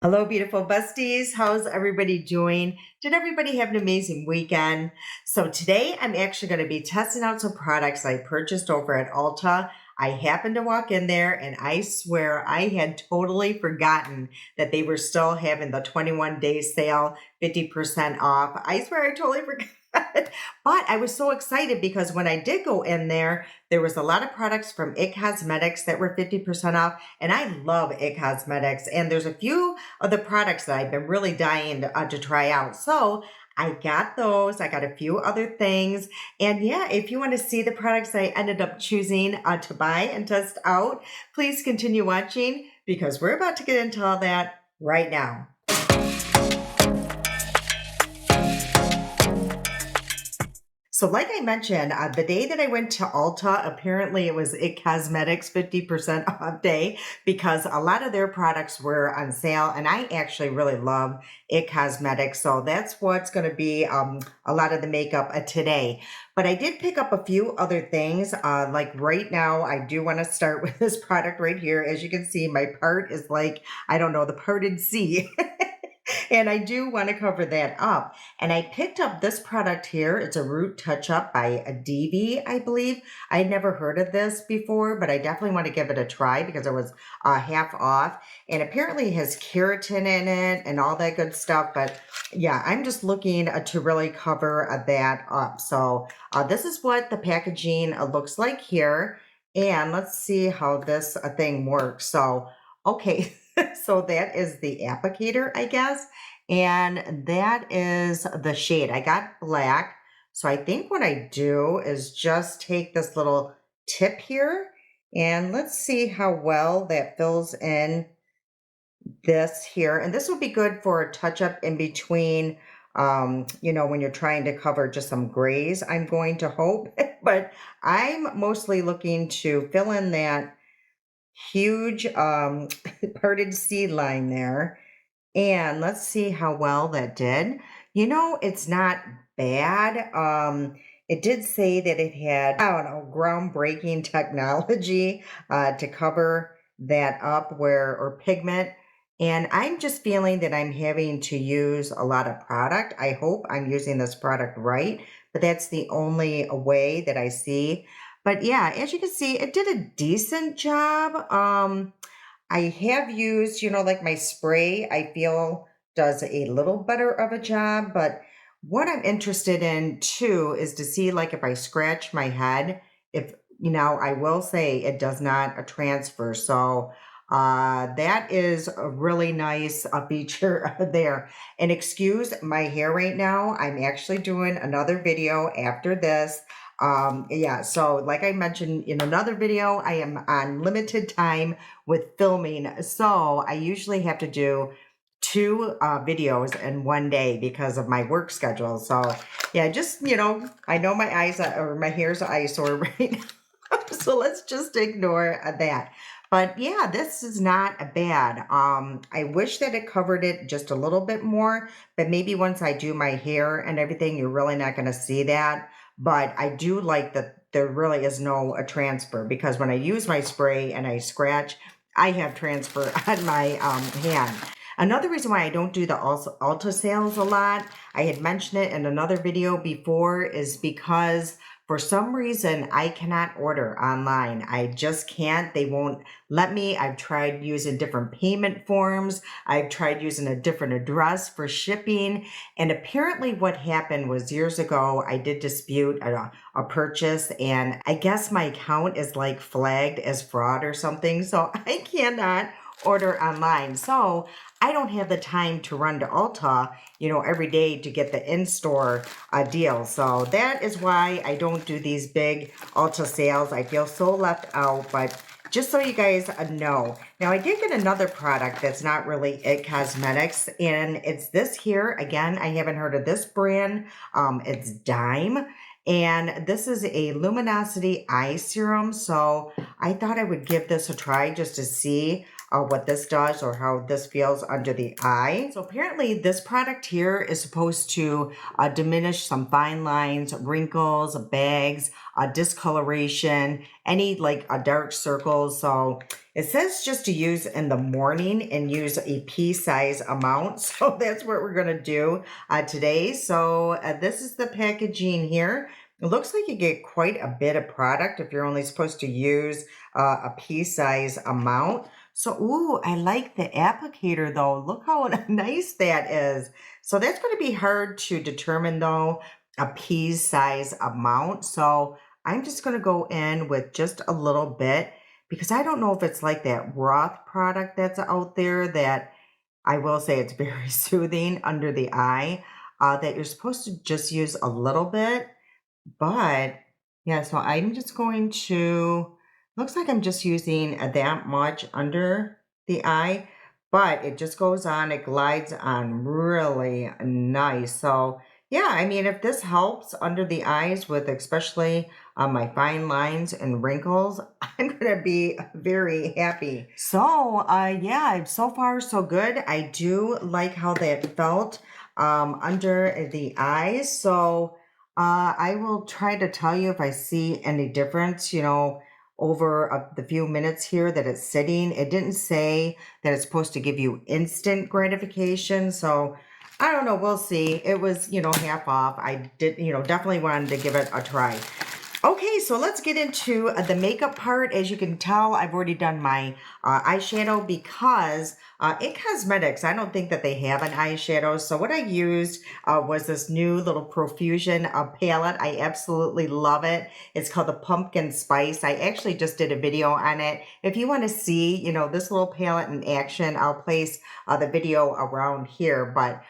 Hello, beautiful besties. How's everybody doing? Did everybody have an amazing weekend? So today I'm actually going to be testing out some products I purchased over at Ulta. I happened to walk in there and I swear I had totally forgotten that they were still having the 21-day sale, 50% off. I swear I totally forgot. But I was so excited because when I did go in there was a lot of products from It Cosmetics that were 50% off. And I love It Cosmetics. And there's a few of the products that I've been really dying to try out. So I got those. I got a few other things. And yeah, if you want to see the products I ended up choosing to buy and test out, please continue watching because we're about to get into all that right now. So like I mentioned, the day that I went to Ulta, apparently it was It Cosmetics 50% off day because a lot of their products were on sale. And I actually really love It Cosmetics. So that's what's going to be a lot of the makeup today. But I did pick up a few other things. Like right now, I do want to start with this product right here. As you can see, my part is like, I don't know, the parted sea. And I do want to cover that up. And I picked up this product here. It's a Root Touch Up by Adivi, I believe. I'd never heard of this before, but I definitely want to give it a try because it was half off. And apparently it has keratin in it and all that good stuff. But yeah, I'm just looking to really cover that up. So this is what the packaging looks like here. And let's see how this thing works. So, okay. So that is the applicator, I guess. And that is the shade. I got black. So I think what I do is just take this little tip here and let's see how well that fills in this here. And this would be good for a touch up in between, when you're trying to cover just some grays, I'm going to hope. But I'm mostly looking to fill in that huge parted seed line there. And let's see how well that did. It's not bad. It did say that it had, I don't know, groundbreaking technology to cover that up or pigment. And I'm just feeling that I'm having to use a lot of product. I hope I'm using this product right, but that's the only way that I see. But yeah, as you can see, it did a decent job. I have used, like my spray, I feel does a little better of a job. But what I'm interested in too is to see, like, if I scratch my head, if, I will say it does not transfer. So that is a really nice feature there. And excuse my hair right now. I'm actually doing another video after this. Yeah, so like I mentioned in another video, I am on limited time with filming. So I usually have to do two videos in one day because of my work schedule. So yeah, just, I know my eyes or my hair's an eyesore right now. So let's just ignore that. But yeah, this is not bad. I wish that it covered it just a little bit more, but maybe once I do my hair and everything, you're really not going to see that. But I do like that there really is no transfer because when I use my spray and I scratch, I have transfer on my hand. Another reason why I don't do the Ulta sales a lot, I had mentioned it in another video before, is because for some reason I cannot order online. I just can't. They won't let me. I've tried using different payment forms. I've tried using a different address for shipping. And apparently what happened was years ago, I did dispute a purchase, and I guess my account is like flagged as fraud or something. So I cannot order online. So I don't have the time to run to Ulta, every day to get the in-store deal. So that is why I don't do these big Ulta sales. I feel so left out, but just so you guys know. Now I did get another product that's not really It Cosmetics, and it's this here. Again, I haven't heard of this brand. It's Dime. And this is a luminosity eye serum. So I thought I would give this a try just to see. what this does or how this feels under the eye. So apparently this product here is supposed to diminish some fine lines, wrinkles, bags, discoloration, any like dark circles. So it says just to use in the morning and use a pea-size amount. So that's what we're going to do today. So this is the packaging here. It looks like you get quite a bit of product if you're only supposed to use a pea-size amount. So, ooh, I like the applicator though. Look how nice that is. So that's going to be hard to determine though, a pea-size amount. So I'm just going to go in with just a little bit because I don't know if it's like that Roth product that's out there that I will say it's very soothing under the eye, that you're supposed to just use a little bit. But yeah, so I'm just going to, looks like I'm just using that much under the eye, but it just goes on, it glides on really nice. So yeah, I mean, if this helps under the eyes with especially my fine lines and wrinkles, I'm gonna be very happy. So yeah, so far so good. I do like how that felt under the eyes. So I will try to tell you if I see any difference, over the few minutes here that it's sitting. It didn't say that it's supposed to give you instant gratification. So I don't know. We'll see. It was, half off. I did, definitely wanted to give it a try. Okay, so let's get into the makeup part. As you can tell, I've already done my eyeshadow because in cosmetics, I don't think that they have an eyeshadow. So what I used was this new little Profusion palette. I absolutely love it. It's called the Pumpkin Spice. I actually just did a video on it. If you want to see, this little palette in action, I'll place the video around here. But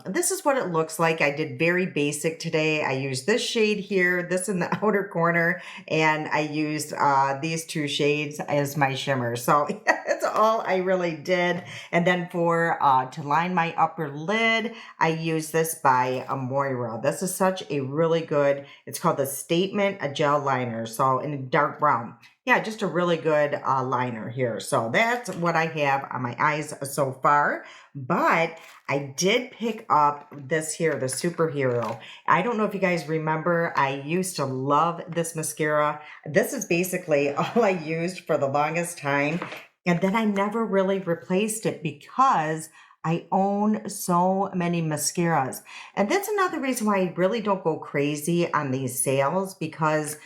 this is what it looks like. I did very basic today. I used this shade here, this in the outer corner, and I used these two shades as my shimmer. So that's all I really did. And then for to line my upper lid, I use this by Moira. This is such a really good, it's called the Statement a Gel Liner. So in dark brown. Yeah, just a really good liner here. So that's what I have on my eyes so far. But I did pick up this here, the Superhero. I don't know if you guys remember, I used to love this mascara. This is basically all I used for the longest time. And then I never really replaced it because I own so many mascaras. And that's another reason why I really don't go crazy on these sales because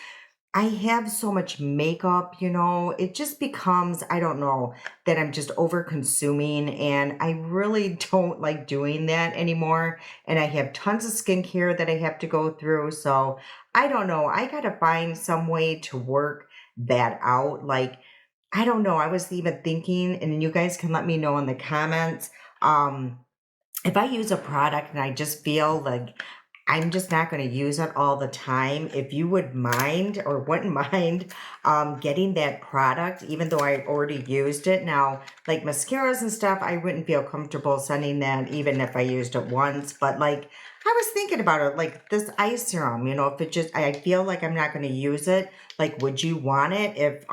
I have so much makeup, it just becomes, I don't know, that I'm just over consuming and I really don't like doing that anymore. And I have tons of skincare that I have to go through. So I don't know. I got to find some way to work that out. Like, I don't know. I was even thinking, and you guys can let me know in the comments. If I use a product and I just feel like I'm just not going to use it all the time, if you would mind or wouldn't mind getting that product, even though I already used it. Now, like mascaras and stuff, I wouldn't feel comfortable sending that even if I used it once. But like, I was thinking about it, like this eye serum, if it just, I feel like I'm not going to use it. Like, would you want it if,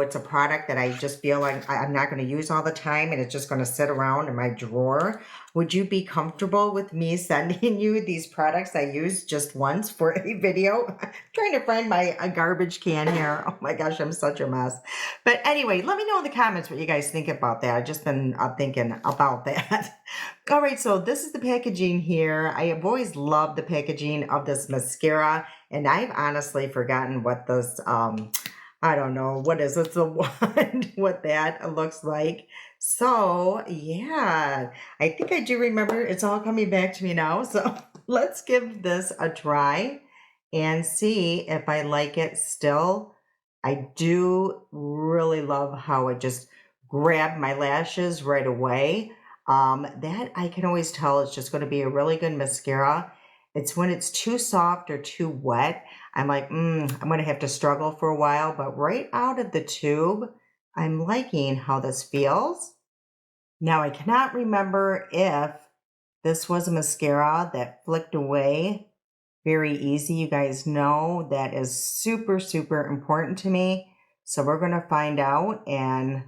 it's a product that I just feel like I'm not going to use all the time and it's just going to sit around in my drawer? Would you be comfortable with me sending you these products I used just once for a video? I'm trying to find my garbage can here. Oh my gosh, I'm such a mess. But anyway, let me know in the comments what you guys think about that. I've just been thinking about that. All right, so this is the packaging here. I have always loved the packaging of this mascara, and I've honestly forgotten what this, I don't know, what is it, the one, what that looks like. So yeah, I think I do remember. It's all coming back to me now. So let's give this a try and see if I like it still. I do really love how it just grabbed my lashes right away. That I can always tell it's just going to be a really good mascara. It's when it's too soft or too wet, I'm like, I'm going to have to struggle for a while. But right out of the tube, I'm liking how this feels. Now, I cannot remember if this was a mascara that flicked away very easy. You guys know that is super, super important to me. So we're going to find out. And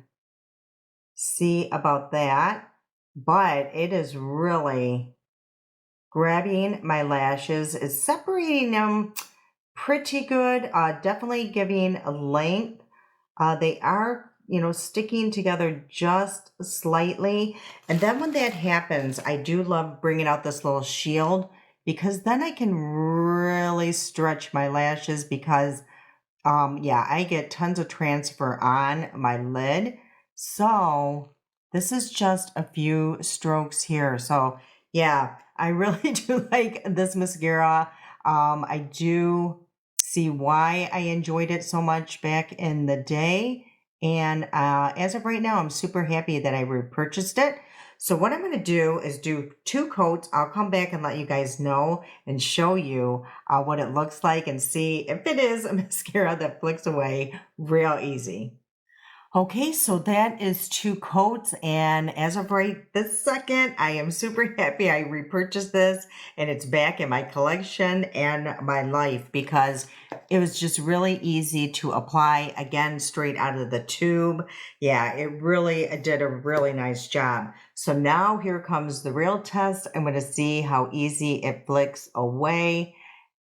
see about that, but it is really grabbing my lashes. It's separating them pretty good, definitely giving a length. They are, sticking together just slightly. And then when that happens, I do love bringing out this little shield because then I can really stretch my lashes because yeah, I get tons of transfer on my lid. So this is just a few strokes here. So yeah, I really do like this mascara. I do see why I enjoyed it so much back in the day. And as of right now, I'm super happy that I repurchased it. So what I'm going to do is do 2 coats. I'll come back and let you guys know and show you what it looks like and see if it is a mascara that flicks away real easy. Okay, so that is 2 coats, and as of right this second, I am super happy I repurchased this and it's back in my collection and my life because it was just really easy to apply, again, straight out of the tube. Yeah, it really did a really nice job. So now here comes the real test. I'm going to see how easy it flicks away.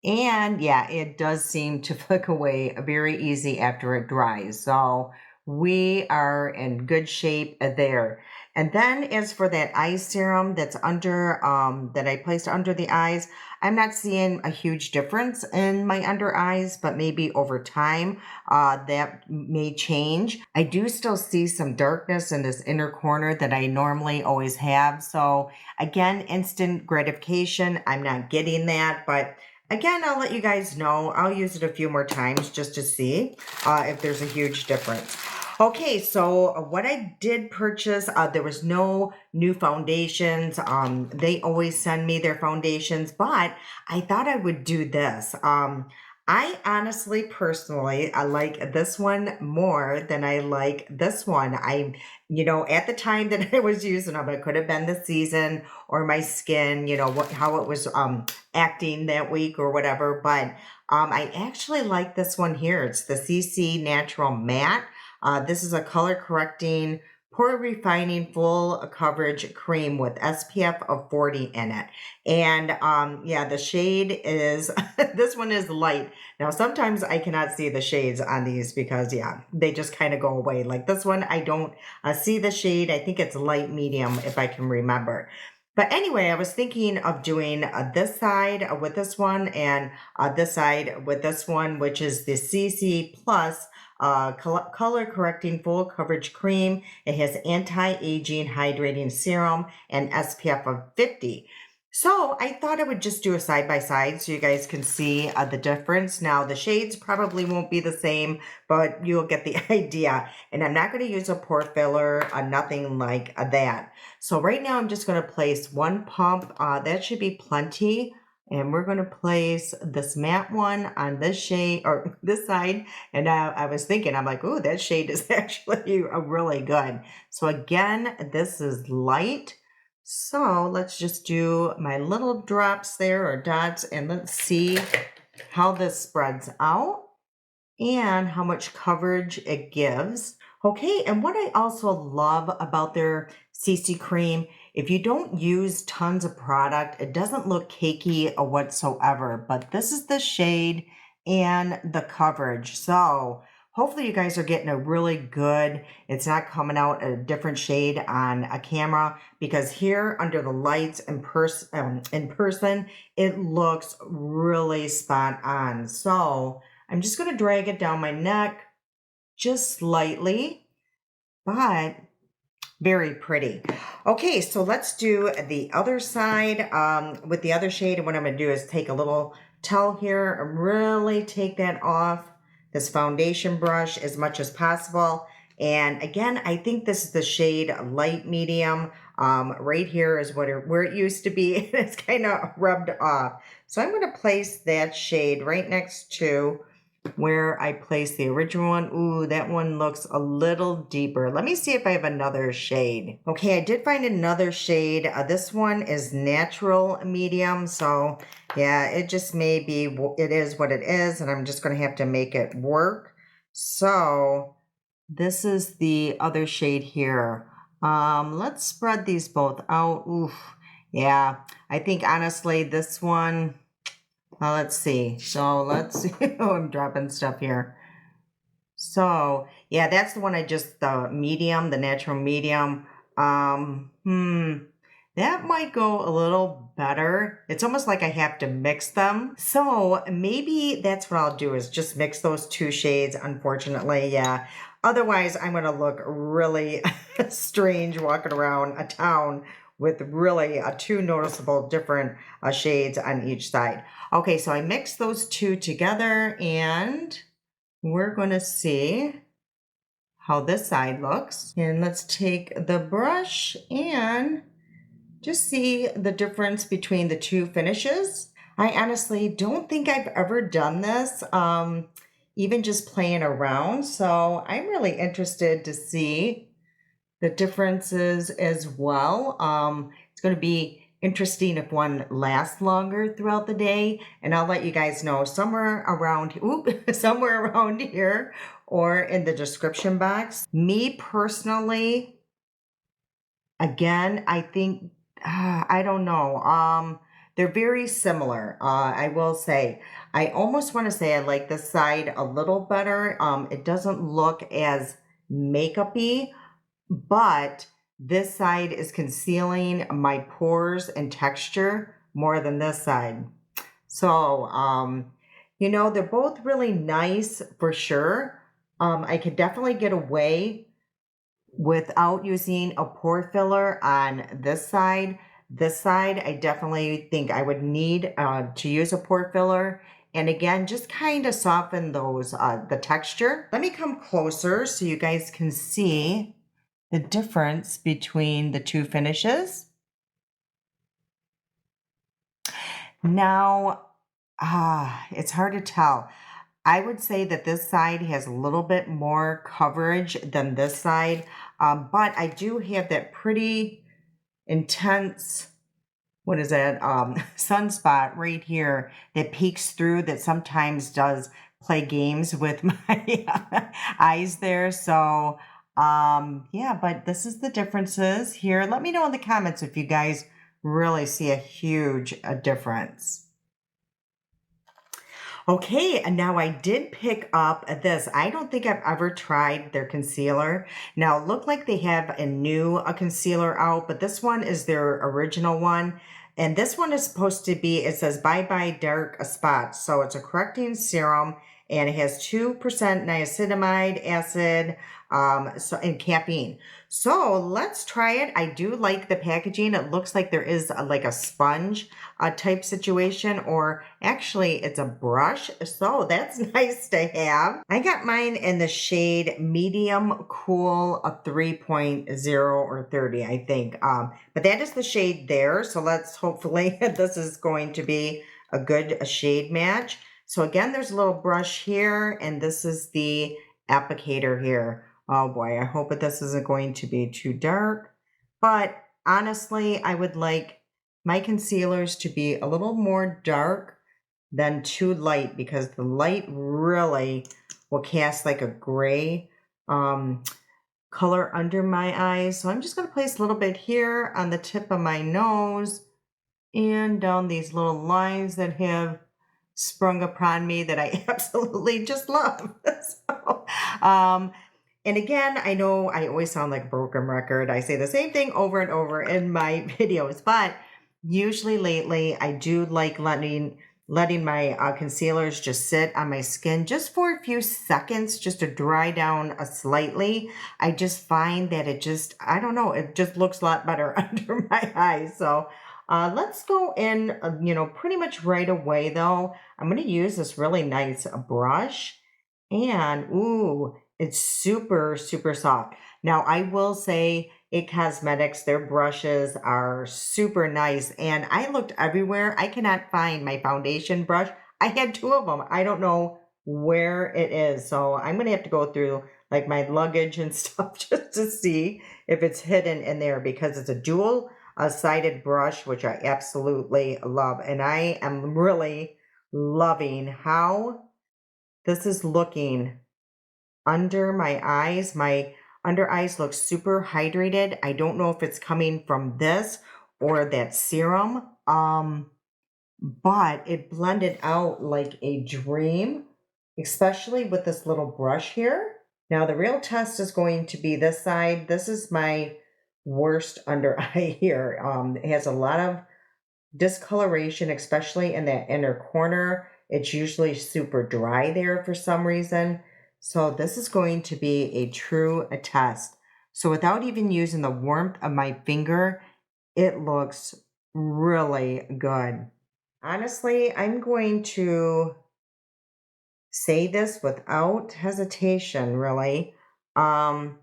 And yeah, it does seem to flick away very easy after it dries. So we are in good shape there. And then as for that eye serum that's under, that I placed under the eyes, I'm not seeing a huge difference in my under eyes, but maybe over time, that may change. I do still see some darkness in this inner corner that I normally always have. So again, instant gratification. I'm not getting that, but again, I'll let you guys know. I'll use it a few more times just to see if there's a huge difference. Okay, so what I did purchase, there was no new foundations. They always send me their foundations, but I thought I would do this. I honestly, personally, I like this one more than I like this one. At the time that I was using them, it could have been the season or my skin, how it was acting that week or whatever. But I actually like this one here. It's the CC Natural Matte. This is a color correcting, pore refining, full coverage cream with SPF of 40 in it. And yeah, the shade is, this one is light. Now, sometimes I cannot see the shades on these because, yeah, they just kind of go away. Like this one, I don't see the shade. I think it's light medium if I can remember. But anyway, I was thinking of doing this side with this one and this side with this one, which is the CC Plus color correcting full coverage cream. It has anti-aging hydrating serum and SPF of 50. So I thought I would just do a side by side so you guys can see the difference. Now the shades probably won't be the same, but you'll get the idea. And I'm not going to use a pore filler, nothing like that. So right now I'm just going to place 1 pump. That should be plenty. And we're going to place this matte one on this shade or this side. And I was thinking, I'm like, oh, that shade is actually really good. So again, this is light. So let's just do my little drops there or dots and let's see how this spreads out and how much coverage it gives. Okay, and what I also love about their CC cream, if you don't use tons of product, it doesn't look cakey or whatsoever, but this is the shade and the coverage. So hopefully you guys are getting a really good, it's not coming out a different shade on a camera because here under the lights in person, it looks really spot on. So I'm just going to drag it down my neck just slightly, but very pretty. Okay, so let's do the other side with the other shade. And what I'm going to do is take a little towel here and really take that off this foundation brush as much as possible. And again, I think this is the shade light medium. Right here is where it used to be. It's kind of rubbed off. So I'm going to place that shade right next to where I placed the original one. Ooh, that one looks a little deeper. Let me see if I have another shade. Okay, I did find another shade. This one is natural medium. So yeah, it just may be, it is what it is. And I'm just going to have to make it work. So this is the other shade here. Let's spread these both out. Oof. Yeah, I think honestly this one, let's see. So let's see. Oh, I'm dropping stuff here. So yeah, that's the one I just, the medium, the natural medium. That might go a little better. It's almost like I have to mix them. So maybe that's what I'll do is just mix those two shades, unfortunately. Yeah. Otherwise, I'm going to look really strange walking around a town with really two noticeable different shades on each side. Okay, so I mixed those two together and we're going to see how this side looks. And let's take the brush and just see the difference between the two finishes. I honestly don't think I've ever done this, even just playing around. So I'm really interested to see the differences as well. It's going to be interesting if one lasts longer throughout the day, and I'll let you guys know somewhere around somewhere around here or in the description box. Me personally, again, I think I don't know. They're very similar. I will say, I almost want to say I like this side a little better. It doesn't look as makeup-y, but this side is concealing my pores and texture more than this side. So, they're both really nice for sure. I could definitely get away without using a pore filler on this side. This side, I definitely think I would need to use a pore filler. And again, just kind of soften those, the texture. Let me come closer so you guys can see the difference between the two finishes. Now, it's hard to tell. I would say that this side has a little bit more coverage than this side, but I do have that pretty intense, what is that, sunspot right here that peeks through that sometimes does play games with my eyes there. So, yeah, but this is the differences here. Let me know in the comments if you guys really see a huge difference. Okay, and now I did pick up this. I don't think I've ever tried their concealer. Now, it looked like they have a new concealer out, but this one is their original one. And this one is supposed to be, it says Bye Bye Dark Spots. So it's a correcting serum and it has 2% niacinamide acid and caffeine. So let's try it. I do like the packaging. It looks like there is like a sponge type situation, or actually it's a brush. So that's nice to have. I got mine in the shade medium cool, a 3.0 or 30, I think. But that is the shade there. So let's hopefully this is going to be a good shade match. So again, there's a little brush here, and this is the applicator here. Oh boy, I hope that this isn't going to be too dark. But honestly, I would like my concealers to be a little more dark than too light, because the light really will cast like a gray color under my eyes. So I'm just going to place a little bit here on the tip of my nose and down these little lines that have sprung upon me that I absolutely just love. So, and again, I know I always sound like a broken record. I say the same thing over and over in my videos, but usually lately I do like letting my concealers just sit on my skin just for a few seconds, just to dry down slightly. I just find that it just, I don't know, it just looks a lot better under my eyes. So let's go in, pretty much right away though. I'm going to use this really nice brush, and ooh, it's super, super soft. Now, I will say It Cosmetics, their brushes are super nice. And I looked everywhere. I cannot find my foundation brush. I had two of them. I don't know where it is. So I'm going to have to go through like my luggage and stuff just to see if it's hidden in there, because it's a dual sided brush, which I absolutely love. And I am really loving how this is looking under my eyes. My under eyes look super hydrated. I don't know if it's coming from this or that serum. But it blended out like a dream, especially with this little brush here. Now, the real test is going to be this side. This is my worst under eye here. It has a lot of discoloration, especially in that inner corner. It's usually super dry there for some reason. So this is going to be a true test. So without even using the warmth of my finger, it looks really good. Honestly, I'm going to say this without hesitation, really. Um,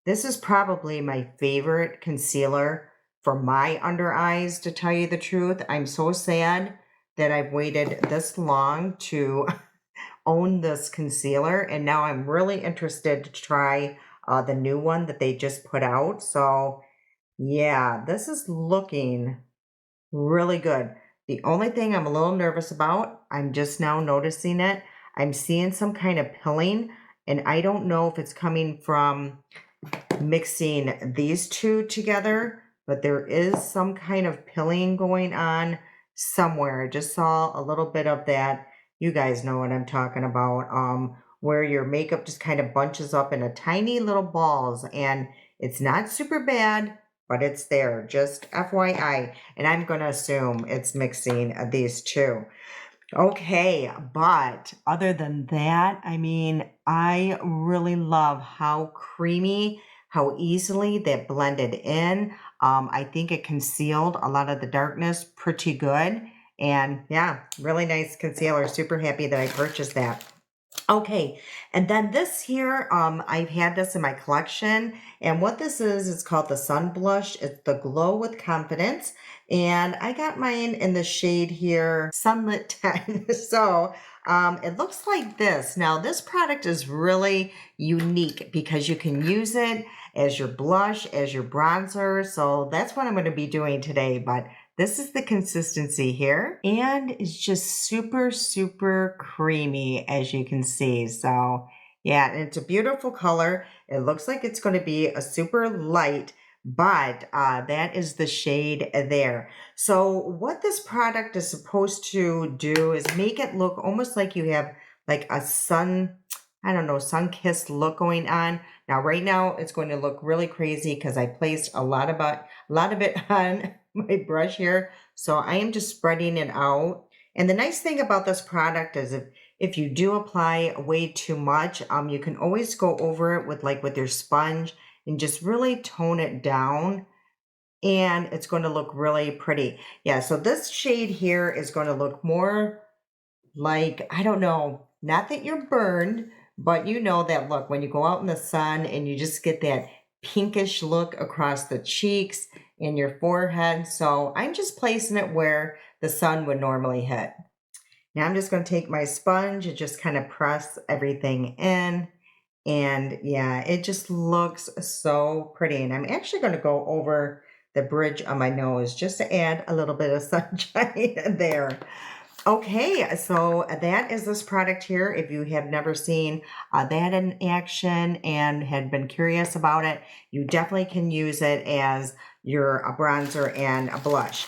this is probably my favorite concealer for my under eyes, to tell you the truth. I'm so sad that I've waited this long to own this concealer, and now I'm really interested to try the new one that they just put out. So, yeah, this is looking really good. The only thing I'm a little nervous about, I'm just now noticing it. I'm seeing some kind of pilling, and I don't know if it's coming from mixing these two together, but there is some kind of pilling going on somewhere. I just saw a little bit of that. You guys know what I'm talking about. Where your makeup just kind of bunches up in a tiny little balls, and it's not super bad, but it's there. Just FYI. And I'm going to assume it's mixing these two. Okay, but other than that, I mean, I really love how creamy, how easily that blended in. I think it concealed a lot of the darkness pretty good. And yeah, really nice concealer. Super happy that I purchased that. Okay, and then this here, I've had this in my collection, and what this is, it's called the Sun Blush. It's the Glow with Confidence, and I got mine in the shade here, Sunlit 10. So, it looks like this. Now, this product is really unique because you can use it as your blush, as your bronzer. So that's what I'm going to be doing today, but this is the consistency here, and it's just super, super creamy, as you can see. So yeah, and it's a beautiful color. It looks like it's going to be a super light, but that is the shade there. So what this product is supposed to do is make it look almost like you have like a sun, I don't know, sun-kissed look going on. Now, right now, it's going to look really crazy because I placed a lot of it on my brush here. So I am just spreading it out. And the nice thing about this product is if you do apply way too much, you can always go over it with your sponge and just really tone it down. And it's going to look really pretty. Yeah, so this shade here is going to look more like, I don't know, not that you're burned, but you know that look when you go out in the sun and you just get that pinkish look across the cheeks and your forehead. So I'm just placing it where the sun would normally hit. Now I'm just going to take my sponge and just kind of press everything in. And yeah, it just looks so pretty. And I'm actually going to go over the bridge on my nose just to add a little bit of sunshine there. Okay, so that is this product here. If you have never seen that in action and had been curious about it, you definitely can use it as your bronzer and a blush.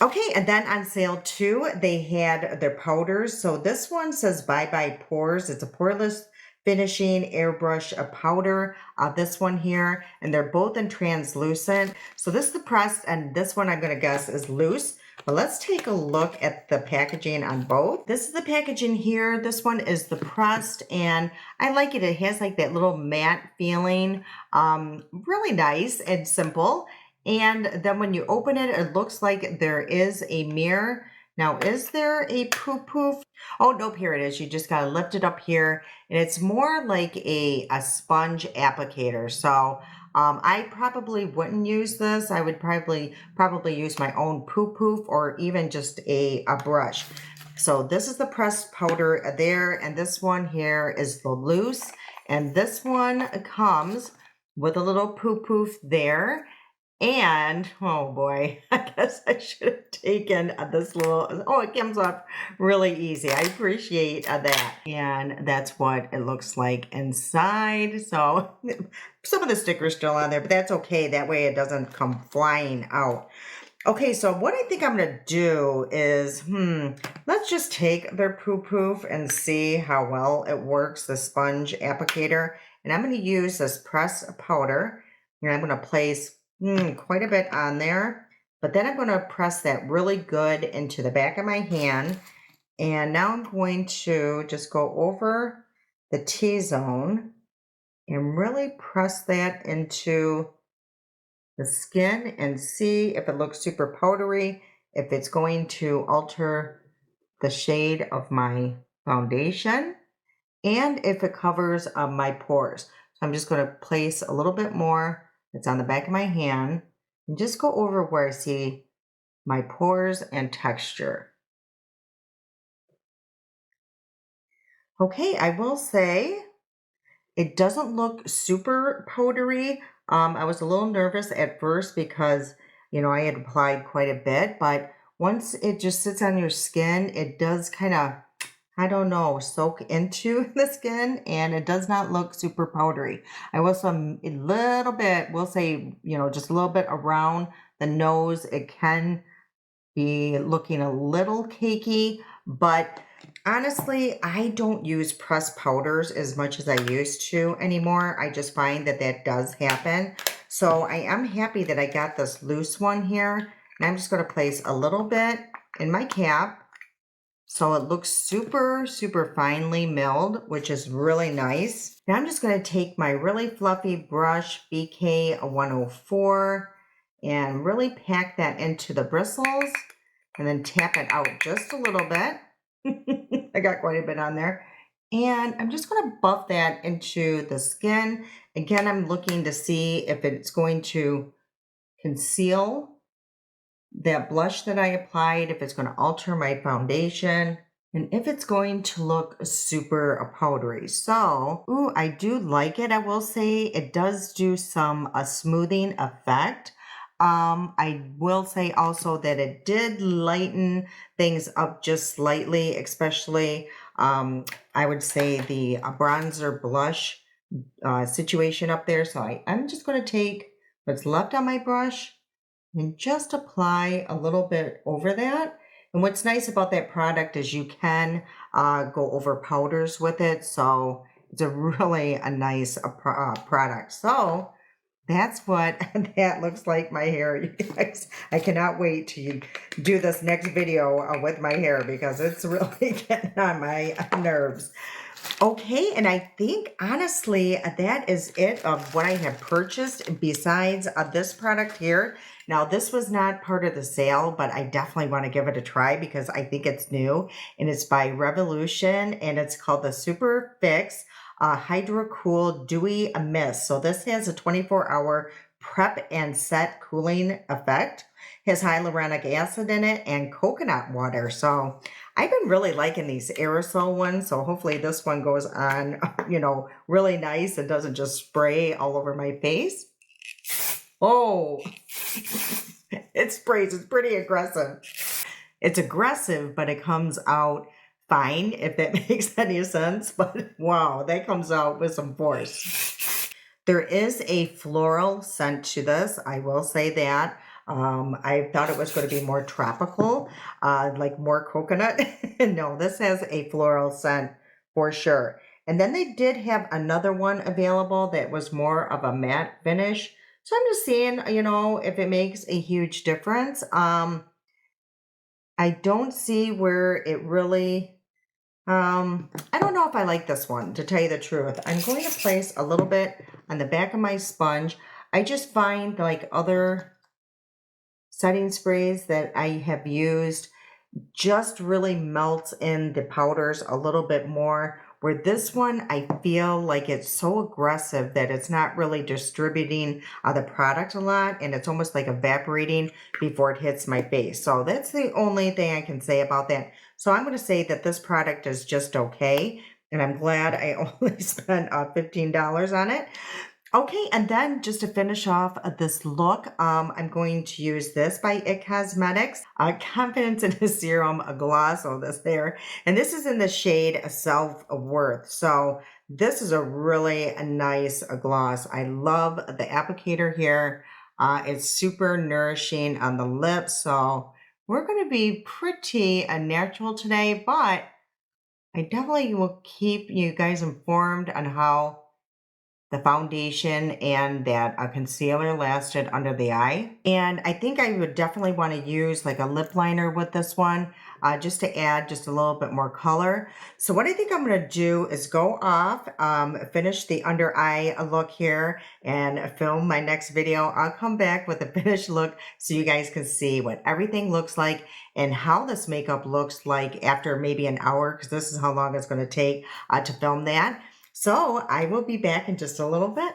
Okay, and then on sale too, they had their powders. So this one says Bye Bye Pores. It's a poreless finishing airbrush powder. This one here, and they're both in translucent. So this is the pressed, and this one I'm going to guess is loose. But let's take a look at the packaging on both. This is the packaging here. This one is the pressed, and I like it. It has like that little matte feeling. Really nice and simple. And then when you open it, it looks like there is a mirror. Now, is there a poof? Oh, nope, here it is. You just got to lift it up here. And it's more like a sponge applicator. So I probably wouldn't use this. I would probably use my own poof or even just a brush. So this is the pressed powder there. And this one here is the loose. And this one comes with a little poof there. And oh boy, I guess I should have taken this little, oh, it comes off really easy. I appreciate that. And that's what it looks like inside. So some of the stickers still on there, but that's okay. That way it doesn't come flying out. Okay, so what I think I'm gonna do is, let's just take their poo poof and see how well it works, the sponge applicator. And I'm gonna use this press powder, and I'm gonna place quite a bit on there, but then I'm gonna press that really good into the back of my hand. And now I'm going to just go over the T-zone and really press that into the skin and see if it looks super powdery, if it's going to alter the shade of my foundation, and if it covers my pores. So I'm just going to place a little bit more. It's on the back of my hand and just go over where I see my pores and texture. Okay, I will say it doesn't look super powdery. I was a little nervous at first because, I had applied quite a bit, but once it just sits on your skin, it does kind of, I don't know, soak into the skin, and it does not look super powdery. I will some a little bit, we'll say, just a little bit around the nose. It can be looking a little cakey, but honestly, I don't use pressed powders as much as I used to anymore. I just find that that does happen. So I am happy that I got this loose one here. And I'm just going to place a little bit in my cap. So it looks super, super finely milled, which is really nice. Now I'm just going to take my really fluffy brush, BK 104, and really pack that into the bristles and then tap it out just a little bit. I got quite a bit on there. And I'm just going to buff that into the skin. Again, I'm looking to see if it's going to conceal that blush that I applied, if it's going to alter my foundation, and if it's going to look super powdery. So, ooh, I do like it. I will say it does do some a smoothing effect. I will say also that it did lighten things up just slightly, especially I would say the bronzer blush situation up there. So I'm just going to take what's left on my brush and just apply a little bit over that. And what's nice about that product is you can go over powders with it. So it's a nice product. So that's what that looks like, my hair, you guys. I cannot wait to do this next video with my hair because it's really getting on my nerves. Okay, and I think honestly that is it of what I have purchased besides this product here. Now, this was not part of the sale, but I definitely want to give it a try because I think it's new, and it's by Revolution, and it's called the Super Fix Hydro Cool Dewy Mist. So this has a 24-hour prep and set cooling effect. Has hyaluronic acid in it and coconut water. So I've been really liking these aerosol ones. So hopefully this one goes on, really nice and doesn't just spray all over my face. Oh, it sprays. It's pretty aggressive. It's aggressive, but it comes out fine, if that makes any sense. But wow, that comes out with some force. There is a floral scent to this. I will say that. I thought it was going to be more tropical, like more coconut. No, this has a floral scent for sure. And then they did have another one available that was more of a matte finish. So I'm just seeing, if it makes a huge difference. I don't see where it really, I don't know if I like this one, to tell you the truth. I'm going to place a little bit on the back of my sponge. I just find like other setting sprays that I have used just really melts in the powders a little bit more, where this one I feel like it's so aggressive that it's not really distributing the product a lot, and it's almost like evaporating before it hits my face. So that's the only thing I can say about that. So I'm going to say that this product is just okay, and I'm glad I only spent $15 on it. Okay, and then just to finish off this look, I'm going to use this by IT Cosmetics, Confidence in a Serum, a gloss, oh, this there. And this is in the shade Self-Worth. So this is a really nice gloss. I love the applicator here. It's super nourishing on the lips. So we're going to be pretty natural today, but I definitely will keep you guys informed on how the foundation and that concealer lasted under the eye. And I think I would definitely want to use like a lip liner with this one, just to add just a little bit more color. So what I think I'm going to do is go off, finish the under eye look here and film my next video. I'll come back with a finished look so you guys can see what everything looks like and how this makeup looks like after maybe an hour, because this is how long it's going to take to film that. So I will be back in just a little bit.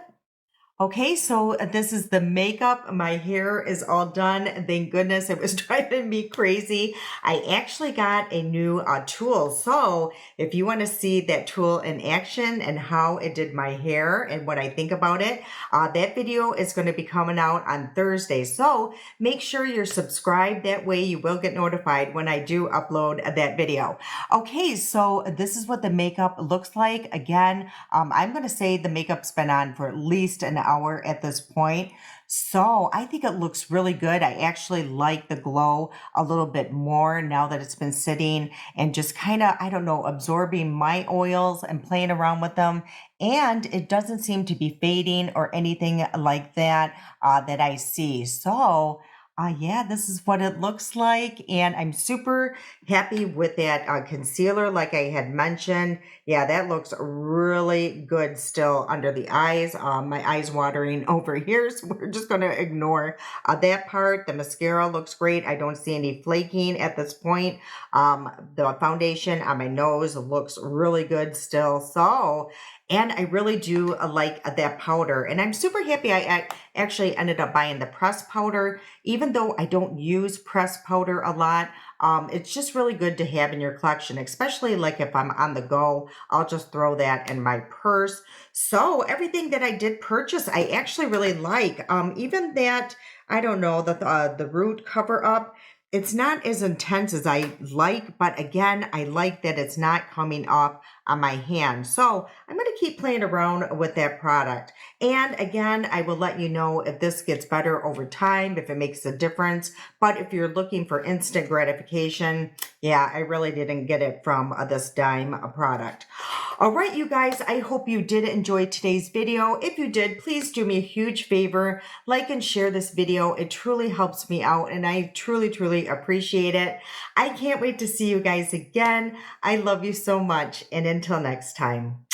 Okay, so this is the makeup. My hair is all done. Thank goodness, it was driving me crazy. I actually got a new tool. So if you want to see that tool in action and how it did my hair and what I think about it, that video is going to be coming out on Thursday. So make sure you're subscribed. That way you will get notified when I do upload that video. Okay, so this is what the makeup looks like. Again, I'm going to say the makeup's been on for at least an hour at this point. So I think it looks really good. I actually like the glow a little bit more now that it's been sitting and just kind of, I don't know, absorbing my oils and playing around with them. And it doesn't seem to be fading or anything like that that I see. So yeah, this is what it looks like. And I'm super happy with that concealer, like I had mentioned. Yeah, that looks really good still under the eyes. My eyes watering over here, so we're just going to ignore that part. The mascara looks great. I don't see any flaking at this point. The foundation on my nose looks really good still. So, and I really do like that powder. And I'm super happy I actually ended up buying the pressed powder. Even though I don't use pressed powder a lot, it's just really good to have in your collection, especially like if I'm on the go, I'll just throw that in my purse. So everything that I did purchase, I actually really like. Even that, I don't know, the root cover up. It's not as intense as I like, but again, I like that it's not coming off on my hand. So I'm going to keep playing around with that product. And again, I will let you know if this gets better over time, if it makes a difference. But if you're looking for instant gratification, yeah, I really didn't get it from this dime product. All right, you guys, I hope you did enjoy today's video. If you did, please do me a huge favor, like and share this video. It truly helps me out and I truly, truly appreciate it. I can't wait to see you guys again. I love you so much. And until next time.